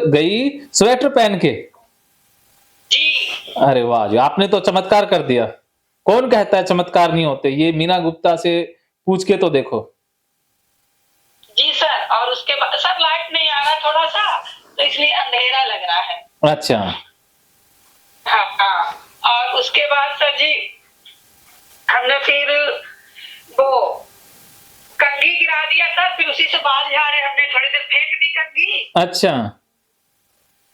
गई स्वेटर पहन के। जी। अरे वाह जी! आपने तो चमत्कार कर दिया। कौन कहता है चमत्कार नहीं होते? ये मीना गुप्ता से पूछ के तो देखो। जी सर, और उसके बाद सर लाइट नहीं आ रहा थोड़ा-सा, तो इसलिए अंधेरा लग रहा है। अच्छा। हाँ, हाँ। और उसके बाद सर जी, हमने फिर वो कंघी गिरा दिया सर, फिर उसी से बाल झाड़े हमने, थोड़ी देर फेंक दी कंघी। अच्छा।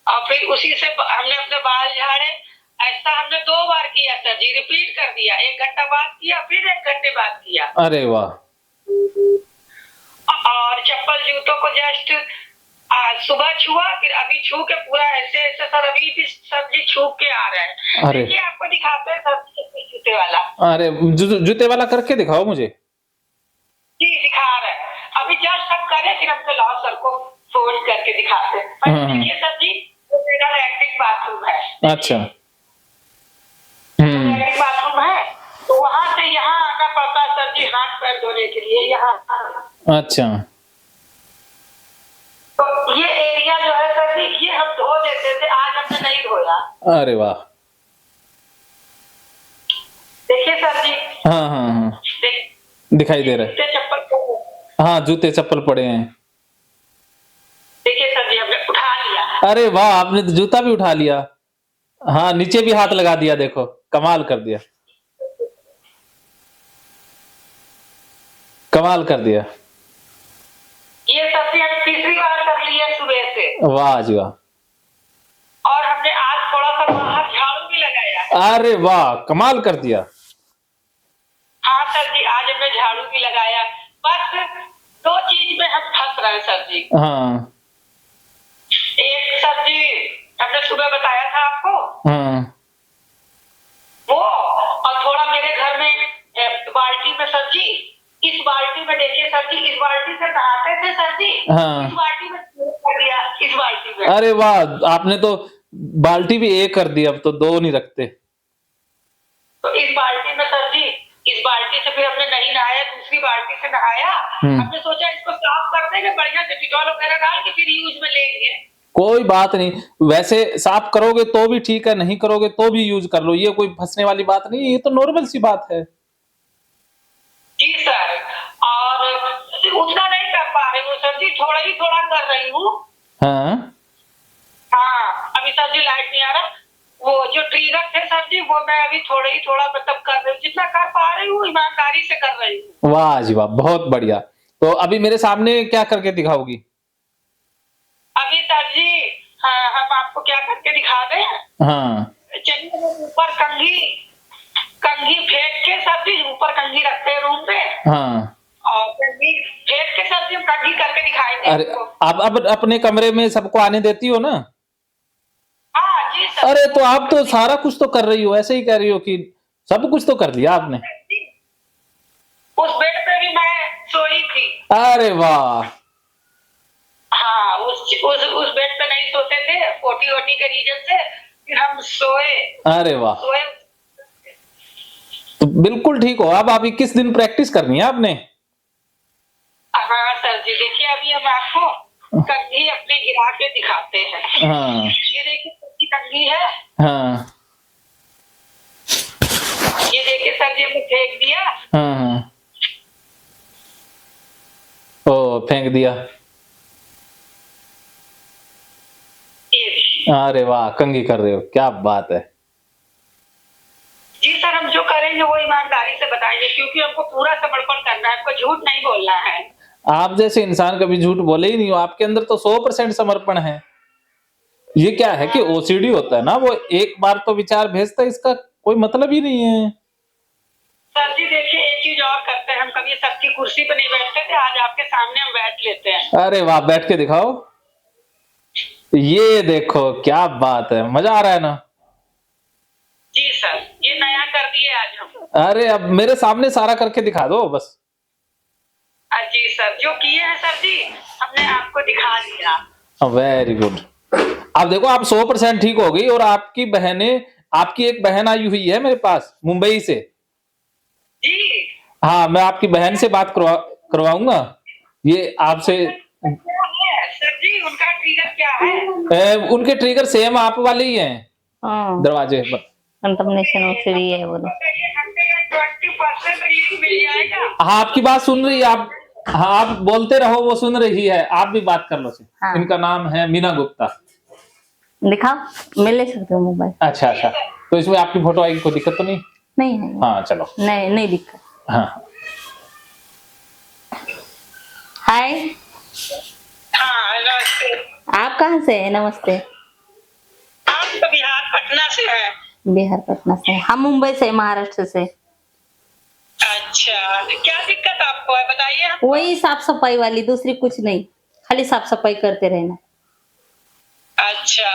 और फिर उसी से हमने अपने बाल झाड़े। ऐसा हमने 2 बार किया सर जी, रिपीट कर दिया। 1 घंटा बाद किया, फिर 1 घंटे बाद किया। अरे वाह! और चप्पल जूतों को जस्ट सुबह छुआ, फिर अभी छू के पूरा ऐसे-ऐसे सर, अभी भी सर जी छू के आ रहे हैं। अरे! देखिए आपको दिखाते हैं सर जूते वाला। अरे जूते वाला करके दिखाओ मुझे। जी, दिखा रहे हैं। अभी जस्ट हम करें, फिर हमको लाओ सर को फोल्ड करके दिखाते हैं। पहले देखिए सर जी, वो मेरा लैट्रिन बाथरूम है। अच्छा। लैट्रिन बाथरूम है, तो वहाँ से यहाँ आना पड़ता है सर जी, हाथ-पैर धोने के लिए यहाँ। अच्छा। तो ये एरिया जो है सर जी, ये हम धो देते थे, आज हमने नहीं धोया। अरे वाह! देखिए सर जी। हाँ, हाँ, हाँ। दिखाई दे रहा है। जूते-चप्पल हाँ, जूते-चप्पल पड़े हैं। देखिए सर जी, हमने उठा लिया। अरे वाह! आपने तो जूता भी उठा लिया। हाँ, नीचे भी हाथ लगा दिया देखो, कमाल कर दिया। कमाल कर दिया। ये सर जी हम तीसरी बार कर लिए सुबह से। वाह जी वाह! और हमने आज थोड़ा-सा बाहर झाड़ू भी लगाया है। अरे वाह! कमाल कर दिया। हाँ सर जी, आज हमने झाड़ू भी लगाया। बस 2 चीज़ में हम फँस रहे हैं सर जी। हाँ। एक सर जी, हमने सुबह बताया था आपको। हाँ। वो और थोड़ा मेरे घर में बाल्टी में सर जी, इस बाल्टी में देखिए सर जी, इस बाल्टी से नहाते थे सर जी। हाँ। इस बाल्टी में कर दिया, इस बाल्टी में। अरे वाह! आपने तो बाल्टी भी 1 कर दी, अब तो 2 नहीं रखते। तो इस बाल्टी में सर जी, इस बाल्टी से फिर हमने नहीं नहाया, दूसरी बाल्टी से नहाया। हमने सोचा इसको साफ कर देंगे बढ़िया से, डिटॉल वगैरह डाल के फिर यूज में लेंगे। कोई बात नहीं, वैसे साफ करोगे तो भी ठीक है, नहीं करोगे तो भी यूज़ कर लो, ये कोई फँसने वाली बात नहीं है, ये तो नॉर्मल सी बात है। जी सर, और उतना नहीं कर पा रही हूँ सर जी, थोड़ा ही थोड़ा कर रही हूँ। हाँ। हाँ, अभी सर जी लाइट नहीं आ रहा। वो जो ट्रिगर थे सर जी, वो मैं अभी थोड़ा ही थोड़ा मतलब कर रही हूँ, जितना कर पा रही हूँ ईमानदारी से कर रही हूँ। वाह जी वाह! बहुत बढ़िया। तो अभी मेरे सामने क्या करके दिखाओगी? अभी सर जी, हाँ, हम आपको क्या करके दिखा दें? हाँ। चलिए ऊपर कंघी कंघी फेंक के सर जी, ऊपर कंघी रखते हैं रूम पे। हाँ। और कंघी फेंक के सर जी हम कंघी करके दिखाएँगे अरे, आपको। आप अब अपने कमरे में सबको आने देती हो ना? हाँ जी सर। अरे, तो आप तो सारा कुछ तो कर रही हो, ऐसे ही कह रही हो कि सब कुछ तो कर लिया आपने। उस बेड पे भी मैं सोई थी। अरे वाह! हाँ, उस बेड पे नहीं सोते थे, ओटी-ओटी के रीज़न से, फिर हम सोए। अरे वाह! सोए। तो बिल्कुल ठीक हो, अब 21 दिन प्रैक्टिस करनी है आपने। हाँ सर जी, देखिए अभी हम आपको कंघी अपनी गिरा के दिखाते हैं। हाँ। ये देखिए सबकी कंघी है। हाँ। ये देखिए सर जी हमने फेंक दिया। हाँ, हाँ। ओह! फेंक दिया। अरे वाह! कंघी कर रहे हो, क्या बात है। जी सर, हम जो करेंगे वो ईमानदारी से बताएँगे, क्योंकि हमको पूरा समर्पण करना है, हमको झूठ नहीं बोलना है। आप जैसे इंसान कभी झूठ बोले ही नहीं हो, आपके अंदर तो 100% समर्पण है। ये क्या है कि ओसीडी होता है ना, वो एक बार तो विचार भेजता है, इसका कोई मतलब ही नहीं है। सर जी देखिए, एक चीज़ और करते हैं, हम कभी सबकी कुर्सी पे नहीं बैठते थे, आज आपके सामने हम बैठ लेते हैं। अरे वाह! बैठ के दिखाओ। ये देखो, क्या बात है, मज़ा आ रहा है ना? जी सर, ये नया कर दिए आज हम। अरे, अब मेरे सामने सारा करके दिखा दो बस। जी सर, जो किए हैं सर जी, हमने आपको दिखा दिया। Very good. अब देखो आप 100% ठीक हो गई और आपकी एक बहन आई हुई है मेरे पास मुंबई से। जी। हाँ, मैं आपकी बहन से बात करवाऊँगा। ये आपसे क्या है? सर जी उनका ट्रिगर क्या है? उनके ट्रिगर सेम आप वाले ही हैं हाँ दरवाजे पर। कंटामिनेशन फ्री है वो। 20% रिलीफ मिल जाएगा। हाँ आपकी बात सुन रही है, आप हाँ आप बोलते रहो, वो सुन रही है, आप भी बात कर लो से। हाँ। इनका नाम है मीना गुप्ता। दिखाओ, मैं ले सकती हूँ मोबाइल। अच्छा अच्छा, तो इसमें आपकी फोटो आएगी, कोई दिक्कत तो नहीं? नहीं है। हाँ चलो। नहीं नहीं दिक्कत। हाँ हाय, हाँ नमस्ते। आप कहाँ से है? नमस्ते। आप तो बिहार पटना से है? बिहार पटना से। हम मुंबई से, महाराष्ट्र से। अच्छा, क्या दिक्कत आपको है बताइए हमको। वही साफ सफाई वाली, दूसरी कुछ नहीं, खाली साफ सफाई करते रहना। अच्छा,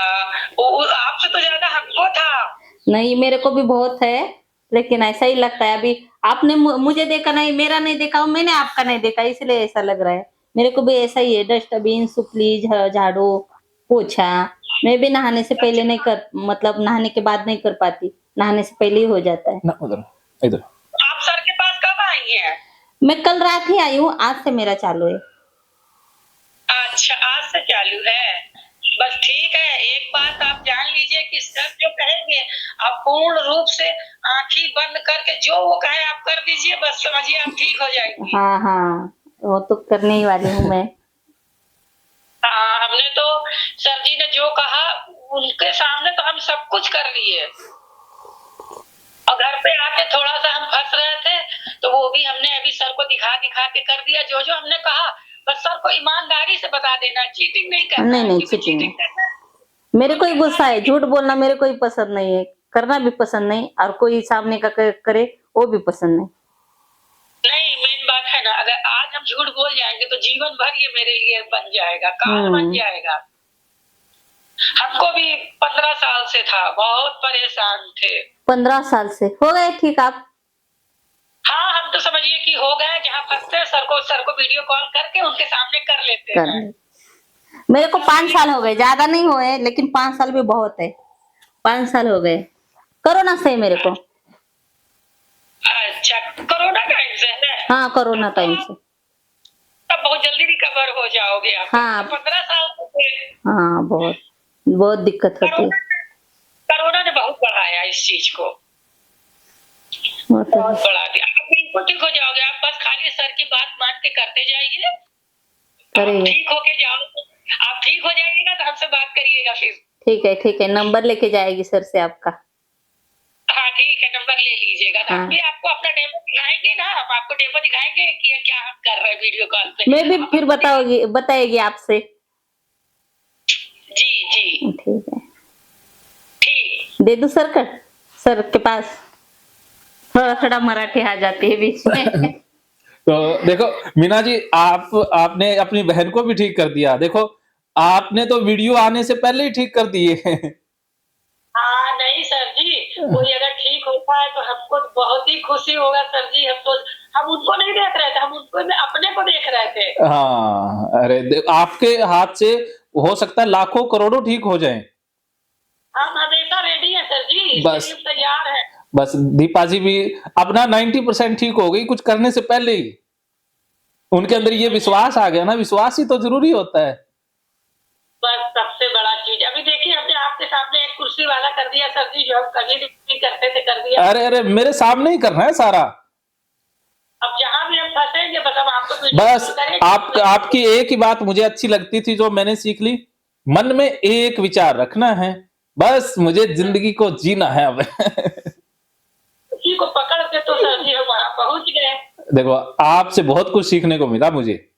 वो आपसे तो ज्यादा हमको था। नहीं, मेरे को भी बहुत है, लेकिन ऐसा ही लगता है। अभी आपने मुझे देखा नहीं, मेरा नहीं देखा, मैंने आपका नहीं देखा, इसलिए ऐसा लग रहा है। मेरे को भी ऐसा ही है, डस्टबिन, सुपली, झाड़ू, पोछा। मैं भी नहाने से पहले नहीं कर, मतलब नहाने के बाद नहीं कर पाती, नहाने से पहले ही हो जाता है। ना उधर इधर। आप सर के पास कब आई हैं? मैं कल रात ही आई हूँ, आज से मेरा चालू है। अच्छा, आज से चालू है। बस ठीक है, एक बात आप जान लीजिए कि सर जो कहेंगे आप पूर्ण रूप से आंखें बंद करके जो वो कहे आप कर दीजिए, बस समझिए आप ठीक हो जाएंगी। हाँ हाँ, वो तो करने ही वाली हूँ मैं। हाँ, हमने तो सर जी ने जो कहा उनके सामने तो हम सब कुछ कर लिए, और घर पे आके थोड़ा सा हम फंस रहे थे तो वो भी हमने अभी सर को दिखा दिखा के कर दिया जो जो हमने कहा। बस सर को ईमानदारी से बता देना, चीटिंग नहीं करना। नहीं, नहीं, क्योंकि चीटिंग करना मेरे को ही गुस्सा है, झूठ बोलना मेरे को ही पसंद नहीं है, करना भी पसंद नहीं, और कोई सामने का करे वो भी पसंद नहीं। नहीं, मेन बात है ना, अगर आज हम झूठ बोल जाएंगे तो जीवन भर ये मेरे लिए बन जाएगा, काल बन जाएगा। हमको भी 15 साल से था, बहुत परेशान थे। 15 साल से हो गए ठीक आप? हाँ, हम तो समझिए कि हो गए, जहाँ फंसते हैं सर को वीडियो कॉल करके उनके सामने कर लेते हैं। मेरे को 5 साल हो गए, ज्यादा नहीं हुए, लेकिन 5 साल भी बहुत है। 5 साल हो गए, कोरोना से मेरे को। अच्छा, कोरोना टाइम से है? हाँ, कोरोना टाइम से। तब बहुत जल्दी रिकवर हो जाओगे आप। हाँ। 15 साल से। हाँ, बहुत बहुत दिक्कत होती है। कोरोना ने बहुत बढ़ाया इस चीज को, वो तो बहुत बढ़ा दिया। आप बिल्कुल ठीक हो जाओगे, आप बस खाली सर की बात मान के करते जाइए, करेंगे। ठीक होके जाओ। आप ठीक हो जाइएगा तो हमसे बात करिएगा फिर। ठीक है, नंबर लेके जाएगी सर से आपका। हाँ ठीक है, नंबर ले लीजिएगा। तो हाँ। हम भी आपको अपना डेमो दिखाएंगे ना, हम आपको डेमो दिखाएंगे कि क्या हम कर रहे हैं वीडियो कॉल पे। मैं भी फिर बताएगी आपसे। जी जी ठीक है, ठीक। दे दू सर के पास। थोड़ा मराठी आ जाती है बीच में। तो देखो मीना जी, आपने अपनी बहन को भी ठीक कर दिया। देखो आपने तो वीडियो आने से पहले ही ठीक कर दिए। हाँ नहीं सर जी, कोई अगर ठीक होता है तो हमको बहुत ही खुशी होगा सर जी। हम उनको नहीं देख रहे थे, हम उनको अपने को देख रहे थे। हाँ, अरे आपके हाथ से हो सकता है लाखों करोड़ों ठीक हो जाएं। हम हमेशा रेडी है सर जी, बस तैयार है। बस दीपा जी भी अपना 90% ठीक हो गई कुछ करने से पहले ही। उनके अंदर ये विश्वास आ गया ना, विश्वास ही तो जरूरी होता है। बस सबसे बड़ा चीज अभी देखिए, हमने आपके सामने एक कुर्सी वाला कर दिया सर जी, जो हम कभी नहीं करते थे, कर दिया। अरे मेरे सामने ही करना है सारा। अब जहाँ भी हम फंसेंगे बस हम आपको बस आपकी एक ही बात मुझे अच्छी लगती थी, जो मैंने सीख ली, मन में एक विचार रखना है, बस मुझे जिंदगी को जीना है अब। उसी को पकड़ के तो सर जी हम वहां पहुंच गए। देखो आपसे बहुत कुछ सीखने को मिला मुझे।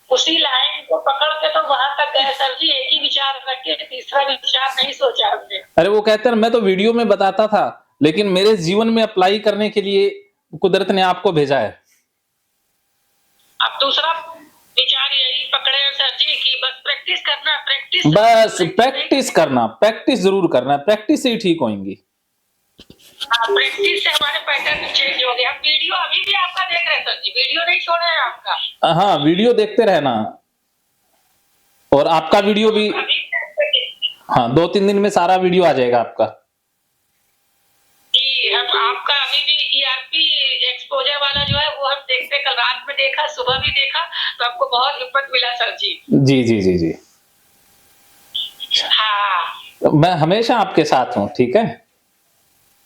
उसी लाइन को पकड़ के तो वहां तक गए सर जी, एक ही विचार रख के तीसरा विचार नहीं सोचा हमने। अरे वो कहते हैं मैं तो वीडियो में बताता था, लेकिन मेरे जीवन में अप्लाई करने के लिए कुदरत ने आपको भेजा है। अब दूसरा विचार यही पकड़े हैं सर जी कि बस प्रैक्टिस करना, बस प्रैक्टिस करना, प्रैक्टिस जरूर करना, प्रैक्टिस से ही ठीक होंगी। प्रैक्टिस से हमारे पैटर्न चेंज हो गए। हम वीडियो अभी भी आपका देख रहे हैं सर जी, वीडियो नहीं छोड़ रहे हैं आपका। हाँ, वीडियो देखते रहना, और आपका वीडियो भी हाँ 2-3 दिन में सारा वीडियो आ जाएगा आपका। जी, हम आपका अभी भी ERP एक्सपोजर वाला जो है वो हम देखते, कल रात में देखा, सुबह भी देखा, तो आपको बहुत हिम्मत मिला सर जी। जी जी जी जी। मैं हमेशा आपके साथ हूँ, ठीक है?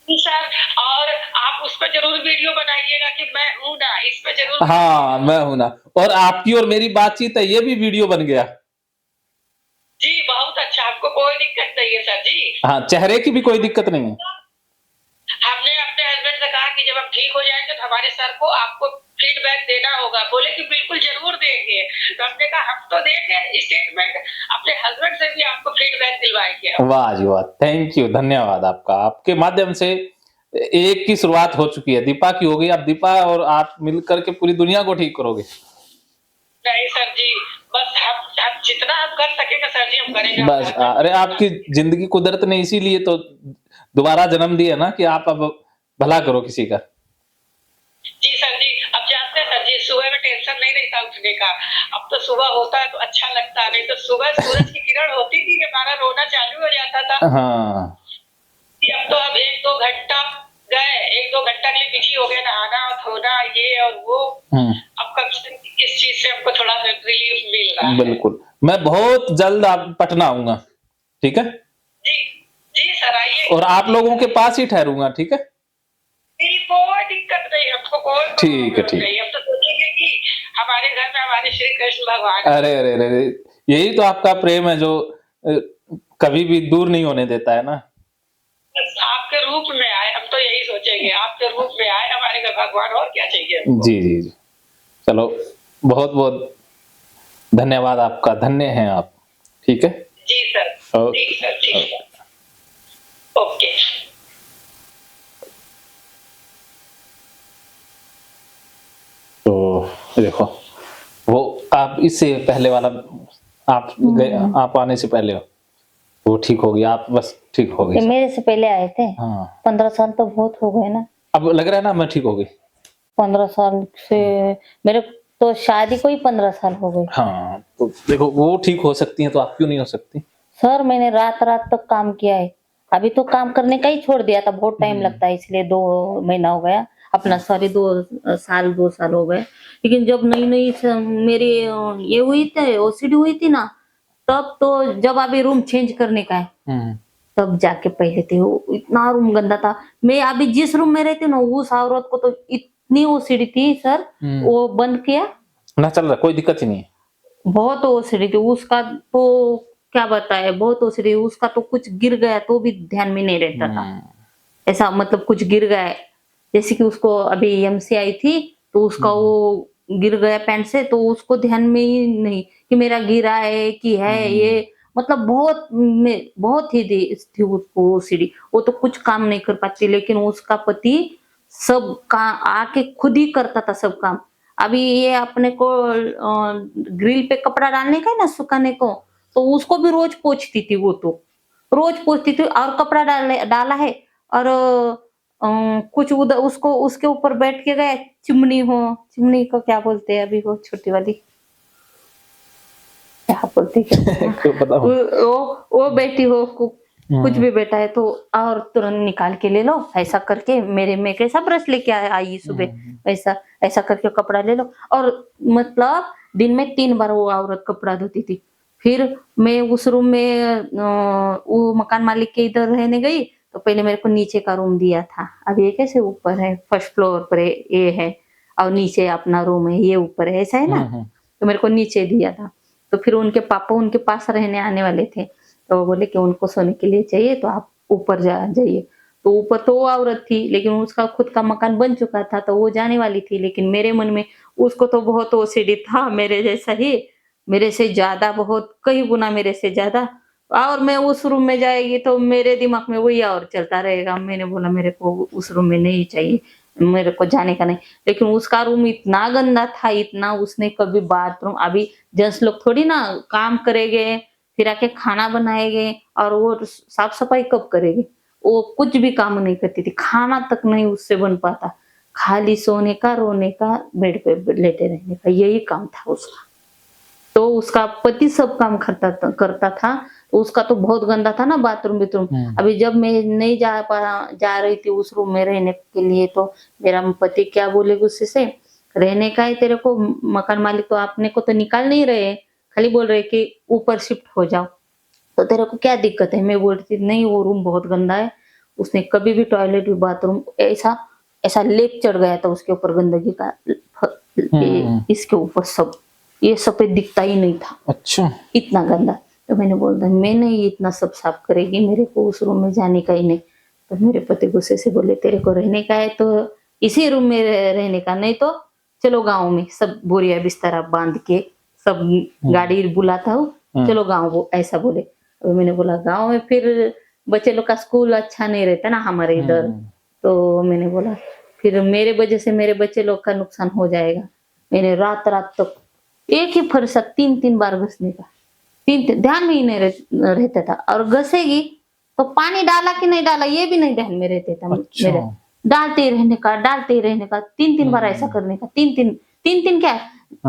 जी सर, और आप उस पर ज़रूर वीडियो बनाइएगा कि मैं हूँ ना, इस पे ज़रूर हाँ, मैं हूँ ना। और आपकी और मेरी बातचीत है, ये भी वीडियो बन गया। जी, बहुत अच्छा, हमको कोई दिक्कत नहीं है सर जी। हाँ, चेहरे की भी कोई दिक्कत नहीं है। हमने अपने हस्बैंड से कहा कि जब हम ठीक हो जाएँगे तो हमारे सर को आपको फीडबैक देना होगा। बोले कि बिल्कुल ज़रूर देंगे। तो हमने कहा हम तो देंगे स्टेटमेंट, अपने हस्बैंड से भी आपको फीडबैक दिलवाएँगे हम। वाह जी वाह! थैंक यू, धन्यवाद आपका। आपके माध्यम से एक की शुरुआत हो चुकी है, दीपा की हो गई, अब दीपा और आप मिल कर के पूरी दुनिया को ठीक करोगे। नहीं सर जी, बस हम जितना हम कर सकेंगे सर जी हम करेंगे अपने बस हस्बैंड अरे के लिए आपकी ज़िंदगी कुदरत ने इसीलिए तो दोबारा जन्म दिया ना कि आप अब भला करो किसी का। जी सर जी, अब जानते हैं सर जी सुबह में टेंशन नहीं रहता उठने का। अब तो सुबह होता है तो अच्छा लगता है, नहीं तो सुबह सूरज की किरण होती थी कि हमारा रोना चालू हो जाता था। हाँ। कि अब तो अब 1-2 घंटा गए, 1-2 घंटा के लिए बिजी हो गए, नहाना, धोना, ये और वो। हुँ, अब कम से कम इस चीज़ से हमको थोड़ा रिलीफ मिल रहा है। बिल्कुल। मैं बहुत जल्द आप पटना आऊँगा, ठीक है? जी, जी सर आइए। और आप लोगों के पास ही ठहरूँगा, ठीक है? जी, कोई दिक्कत नहीं, हमको कोई ठीक है, प्रॉब्लम ठीक। नहीं। हम तो सोचेंगे कि हमारे घर में हमारे श्री कृष्ण भगवान हैं। अरे, अरे, अरे, अरे! यही तो आपका प्रेम है जो अ, कभी भी दूर नहीं होने देता है ना। बस आपके रूप में आए, हम तो यही सोचेंगे, आपके रूप में आए हमारे घर भगवान, और क्या चाहिए हमको? जी, जी, जी। चलो, बहुत-बहुत धन्यवाद आपका, धन्य हैं आप, ठीक है? जी सर, ओके, ठीक सर, ठीक ओके। सर। ओके। तो देखो, वो आप इससे पहले वाला आप गए आप आने से पहले वो ठीक हो गया, आप बस ठीक हो ये गई। मेरे से पहले आए थे। हाँ, 15 साल तो बहुत हो गए ना। अब लग रहा है ना मैं ठीक हो गई। 15 साल से मेरे तो शादी को ही 15 साल हो गए। हाँ, तो देखो वो ठीक हो सकती हैं तो आप क्यों नहीं हो सकती? सर मैंने रात-रात तक काम किया है। अभी तो काम करने का ही छोड़ दिया था, बहुत टाइम लगता है इसलिए 2 महीना हो गया। अपना सॉरी 2 साल 2 साल हो गए। लेकिन जब नई-नई मेरी ये हुई थी ओसीडी हुई थी ना, तब तो जब अभी रूम चेंज करने का है, हुँ, तब जाके पहले थे वो इतना रूम गंदा था। मैं अभी जिस रूम में रहती हूँ ना, उस औरत को तो इतनी ओसीडी थी सर, हुँ। वो बंद किया, ना चल रहा कोई दिक्कत ही नहीं है। बहुत ओसीडी थी उसका तो क्या बताएँ बहुत ओसीडी उसका तो कुछ गिर गया तो भी ध्यान में नहीं रहता था। हुँ, ऐसा मतलब कुछ गिर गया है, जैसे कि उसको अभी एमसी आई थी, तो उसका वो गिर गया पैंट से तो उसको ध्यान में ही नहीं कि मेरा गिरा है कि है ये मतलब बहुत ही थी उसको ओसीडी। वो तो कुछ काम नहीं कर पाती लेकिन उसका पति सब का आके खुद ही करता था सब काम। अभी ये अपने को ग्रिल पे कपड़ा डालने का है ना सुखाने को, तो उसको भी रोज पोंछती थी वो तो। रोज पोंछती थी और कपड़ा डाला है और कुछ उधर उसको उसके ऊपर बैठ के गए चिमनी को क्या बोलते हैं अभी वो छोटी वाली क्या बोलते हैं क्यों पता हो? वो बैठी हो कुछ हुँ, भी बैठा है तो और तुरंत निकाल के ले लो ऐसा करके मेरे में कैसा ब्रश लेके आई सुबह हुँ, ऐसा ऐसा करके कपड़ा ले लो और मतलब दिन में 3 बार वो औरत कपड़ा धोती थी। फिर मैं उस रूम में वो मकान मालिक के इधर रहने गई तो पहले मेरे को नीचे का रूम दिया था। अब ये कैसे ऊपर है फर्स्ट फ्लोर पर ये है और नीचे अपना रूम है ये ऊपर है ऐसा है ना, हुँ, हुँ, तो मेरे को नीचे दिया था। तो फिर उनके पापा उनके पास रहने आने वाले थे, तो वो बोले कि उनको सोने के लिए चाहिए तो आप ऊपर जाइए। तो ऊपर तो वो औरत थी लेकिन उसका खुद का मकान बन चुका था तो वो जाने वाली थी लेकिन मेरे मन में उसको तो बहुत ओसीडी था मेरे जैसा ही, मेरे से ज़्यादा बहुत कई गुना मेरे से ज़्यादा और मैं उस रूम में जाएगी तो मेरे दिमाग में वही और चलता रहेगा। मैंने बोला मेरे को उस रूम में नहीं चाहिए, मेरे को जाने का नहीं। लेकिन उसका रूम इतना गंदा था, इतना उसने कभी बाथरूम अभी जेंट्स लोग थोड़ी ना काम करेंगे, फिर आके खाना बनाएँगे और वो साफ-सफाई कब करेंगे? वो कुछ भी काम नहीं करती थी, खाना तक नहीं उससे बन पाता। खाली सोने का, रोने का, बेड पे लेटे रहने का, यही काम था उसका। तो उसका पति सब काम करता था, तो उसका तो बहुत गंदा था ना बाथरूम-बिथरूम। हुँ। अभी जब मैं नहीं जा रही थी उस रूम में रहने के लिए तो मेरा पति क्या बोले गुस्से से, "रहने का है तेरे को, मकान मालिक तो अपने को तो निकाल नहीं रहे, खाली बोल रहे कि ऊपर शिफ्ट हो जाओ।" तो तेरे को क्या दिक्कत है? मैं बोलती थी नहीं, वो रूम बहुत गंदा है, उसने कभी भी टॉयलेट भी बाथरूम ऐसा ऐसा लेप चढ़ गया था उसके ऊपर गंदगी का, इसके ऊपर सब ये सफेद दिखता ही नहीं था, अच्छा। इतना गंदा। तो मैंने बोला मैं नहीं इतना सब साफ करेगी, मेरे को उस रूम में जाने का ही नहीं। तो मेरे पति गुस्से से बोले तेरे को रहने का है तो इसी रूम में रहने का, नहीं तो चलो गाँव में, सब बोरिया बिस्तर बांध के सब गाड़ी बुलाता हूँ, चलो गाँव, वो ऐसा बोले। और मैंने बोला गाँव में फिर बच्चे लोग का स्कूल अच्छा नहीं रहता ना हमारे इधर, तो मैंने बोला फिर मेरे वजह से मेरे बच्चे लोग का नुकसान हो जाएगा। मैंने रात रात तक एक ही फरसा 3-3 बार घसने का, 3 ध्यान में ही नहीं रहता था। और घसेगी तो पानी डाला कि नहीं डाला ये भी नहीं ध्यान में रहता था मेरे, डालते ही रहने का 3-3 बार ऐसा करने का, 3-3 क्या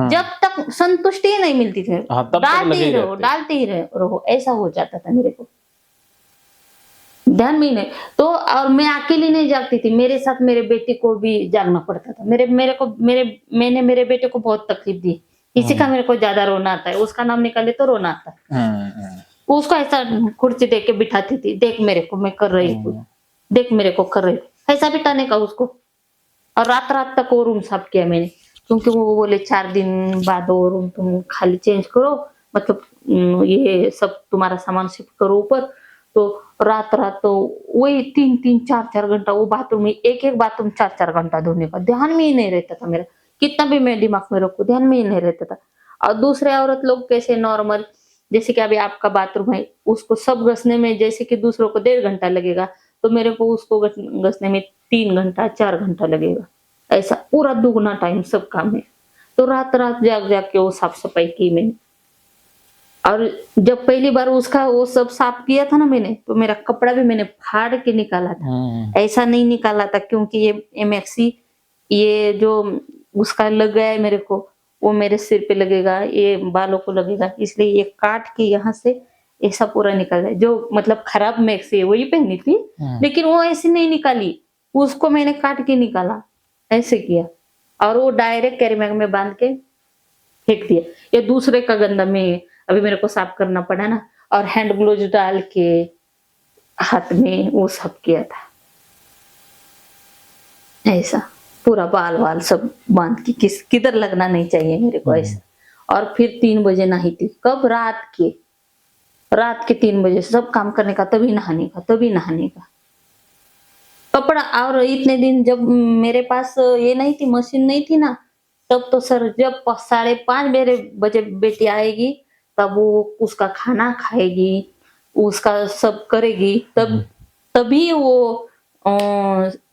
जब तक संतुष्टि ही नहीं मिलती थी, डालते ही रहो ऐसा हो जाता था मेरे को, ध्यान में ही नहीं। तो और मैं अकेली नहीं जागती थी, मेरे साथ मेरे बेटे को भी जागना पड़ता था। मैंने मेरे बेटे को बहुत तकलीफ दी, किसी का मेरे को ज्यादा रोना आता है, उसका नाम निकाले तो रोना आता है, उसको ऐसा कुर्सी दे के बिठाती थी, देख मेरे को मैं कर रही हूँ, देख मेरे को कर रही हूँ, ऐसा बिठाने का उसको। और रात रात तक वो रूम साफ किया मैंने, क्योंकि वो बोले 4 दिन बाद वो रूम तुम खाली चेंज करो, मतलब ये सब तुम्हारा सामान शिफ्ट करो ऊपर। तो रात तो वही 3-3 4-4 घंटा वो बाथरूम में, एक बाथरूम 4-4 घंटा धोने का, ध्यान में ही नहीं रहता था मेरा, कितना भी मैं दिमाग में रखूं ध्यान में ही नहीं रहता था। और दूसरे औरत लोग कैसे नॉर्मल, जैसे कि अभी आपका बाथरूम है, उसको सब घसने में जैसे कि दूसरों को 1.5 घंटा लगेगा, तो मेरे को उसको घसने में 3 घंटा 4 घंटा लगेगा, ऐसा पूरा दुगना टाइम सब काम में। तो रात जाग के वो साफ सफाई की मैंने। और जब पहली बार उसका वो सब साफ किया था ना मैंने, तो मेरा कपड़ा भी मैंने फाड़ के निकाला था, ऐसा नहीं निकाला था क्योंकि ये MXC ये जो उसका लग गया है मेरे को, वो मेरे सिर पे लगेगा, ये बालों को लगेगा, इसलिए ये काट के यहाँ से ऐसा पूरा निकल जाए। जो मतलब खराब मैक्सी है वही पहनी थी, लेकिन वो ऐसी नहीं निकाली, उसको मैंने काट के निकाला, ऐसे किया। और वो डायरेक्ट कैरी बैग में बांध के फेंक दिया। ये दूसरे का गंदा में अभी मेरे को साफ करना पड़ा ना, और हैंड ग्लोव्स डाल के हाथ में वो सब किया था, ऐसा पूरा बाल सब बांध के किधर लगना नहीं चाहिए मेरे को ऐसा। और फिर 3 बजे नहाई थी, कब रात के 3 बजे सब काम करने का, तभी नहाने का कपड़ा। और इतने दिन जब मेरे पास ये नहीं थी, मशीन नहीं थी ना, तब तो सर जब 5:30 बजे बेटी आएगी तब वो उसका खाना खाएगी, उसका सब करेगी, तभी वो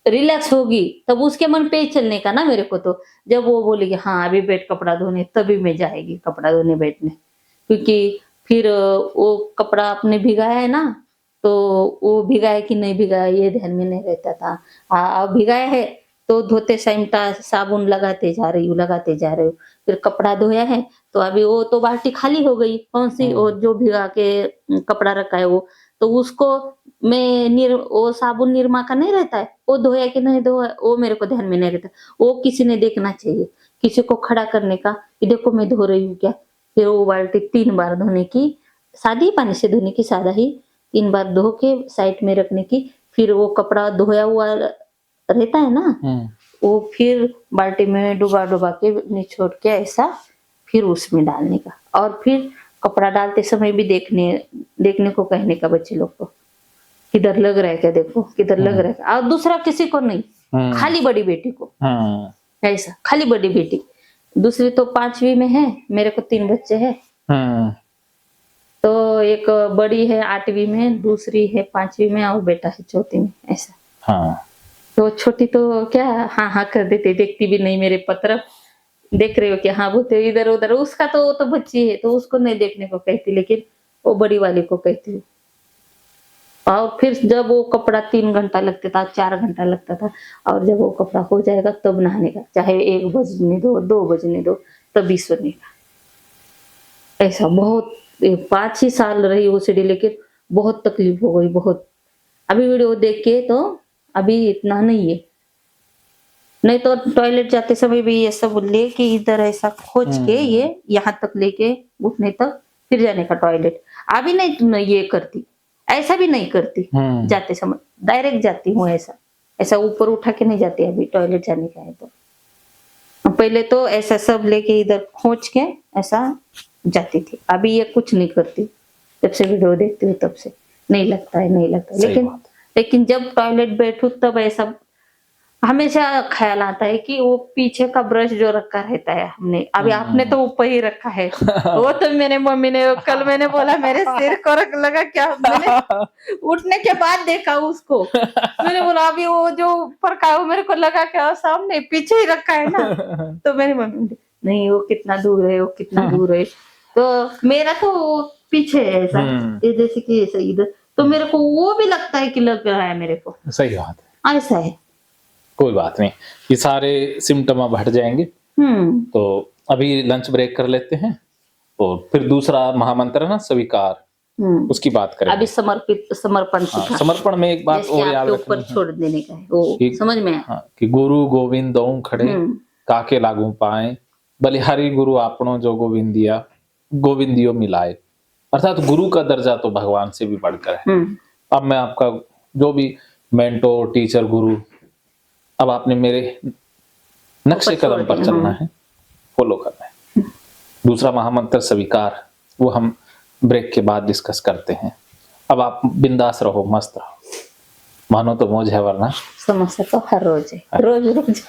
रिलैक्स होगी, तब उसके मन पे ही चलने का ना मेरे को। तो जब वो बोलेगी हाँ अभी बैठ कपड़ा धोने, तभी मैं जाएगी कपड़ा धोने बैठने, क्योंकि फिर वो कपड़ा आपने भिगाया है ना, तो वो भिगाया कि नहीं भिगाया ये ध्यान में नहीं रहता था। हाँ भिगाया है तो धोते टाइम साबुन लगाते जा रही हूँ, फिर कपड़ा धोया है तो अभी वो तो बाल्टी खाली हो गई, कौन सी वो जो भिगा के कपड़ा रखा है वो, तो उसको मैं वो साबुन निरमा का नहीं रहता है, वो धोया कि नहीं धोया वो मेरे को ध्यान में नहीं रहता, वो किसी ने देखना चाहिए, किसी को खड़ा करने का कि देखो मैं धो रही हूँ क्या। फिर वो बाल्टी 3 बार धोने की, सादी पानी से धोने की, सादा ही 3 बार धो के साइड में रखने की। फिर वो कपड़ा धोया हुआ रहता है ना, वो फिर बाल्टी में डुबा के निचोड़ के ऐसा फिर उसमें डालने का। और फिर कपड़ा डालते समय भी देखने को कहने का बच्चे लोग को, किधर लग रहा है क्या, देखो किधर लग रहा है। और दूसरा किसी को नहीं, खाली बड़ी बेटी को, ऐसा खाली बड़ी बेटी। दूसरी तो 5वीं में है, मेरे को 3 बच्चे हैं, तो एक बड़ी है 8वीं में, दूसरी है 5वीं में, और बेटा है 4थी में, ऐसा। तो छोटी तो क्या हाँ कर देते, देखती भी नहीं मेरे पत्र, देख रहे हो क्या हाँ बोलते इधर उधर। उसका तो वो तो बच्ची है तो उसको नहीं देखने को कहती, लेकिन वो बड़ी वाली को कहती हूँ। और फिर जब वो कपड़ा 3 घंटा लगता था, 4 घंटा लगता था, और जब वो कपड़ा हो जाएगा तब नहाने का, चाहे 1 बजने दो 2 बजने दो, तभी सोने का। ऐसा बहुत 5 ही साल रही वो सीढ़ी, लेकिन बहुत तकलीफ हो गई, बहुत। अभी वीडियो देख के तो अभी इतना नहीं है, नहीं तो टॉयलेट जाते समय भी ये सब लेके इधर ऐसा खोज के ये यहाँ तक लेके घुटने तक फिर जाने का टॉयलेट। अभी नहीं ये करती, ऐसा भी नहीं करती। जाते समय डायरेक्ट जाती हूँ, ऐसा ऐसा ऊपर उठा के नहीं जाती अभी टॉयलेट जाने का है तो। पहले तो ऐसा सब लेके इधर खोच के ऐसा जाती थी, अभी ये कुछ नहीं करती। जब से वीडियो देखती हूँ तब से नहीं लगता है, नहीं लगता है। लेकिन जब टॉयलेट बैठू तब ऐसा हमेशा ख्याल आता है कि वो पीछे का ब्रश जो रखा रहता है हमने, अभी आपने तो ऊपर ही रखा है। वो तो मेरे मम्मी ने कल मैंने बोला मेरे सिर को रख लगा क्या, मैंने उठने के बाद देखा उसको, मैंने बोला अभी वो जो ऊपर का वो मेरे को लगा क्या सामने पीछे ही रखा है ना। तो मेरी मम्मी ने नहीं वो कितना दूर है, वो कितना दूर है। तो मेरा तो पीछे है ऐसा, ये जैसे कि ऐसा इधर, तो मेरे को वो भी लगता है कि लग रहा है मेरे को। सही बात है, ऐसा है। कोई बात नहीं, ये सारे सिम्टम अब हट जाएंगे। तो अभी लंच ब्रेक कर लेते हैं और फिर दूसरा महामंत्र है ना स्वीकार, उसकी बात करेंगे। अभी समर्पण सीखा। समर्पण में एक बात और याद रखनी ऊपर छोड़ देने का है वो, समझ में आया। कि गुरु गोविंद दऊ खड़े काके लागू पाए, बलिहारी गुरु आपनो जो गोविंदिया गोविंदियो मिलाए। अर्थात गुरु का दर्जा तो भगवान से भी बढ़कर है। अब मैं आपका जो भी मेंटोर टीचर गुरु, अब आपने मेरे नक्शे कदम पर चलना है, फॉलो करना है। दूसरा महामंत्र स्वीकार, वो हम ब्रेक के बाद डिस्कस करते हैं। अब आप बिंदास रहो, मस्त रहो, मानो तो मौज है, वरना समस्या तो हर रोज है, रोज रोज।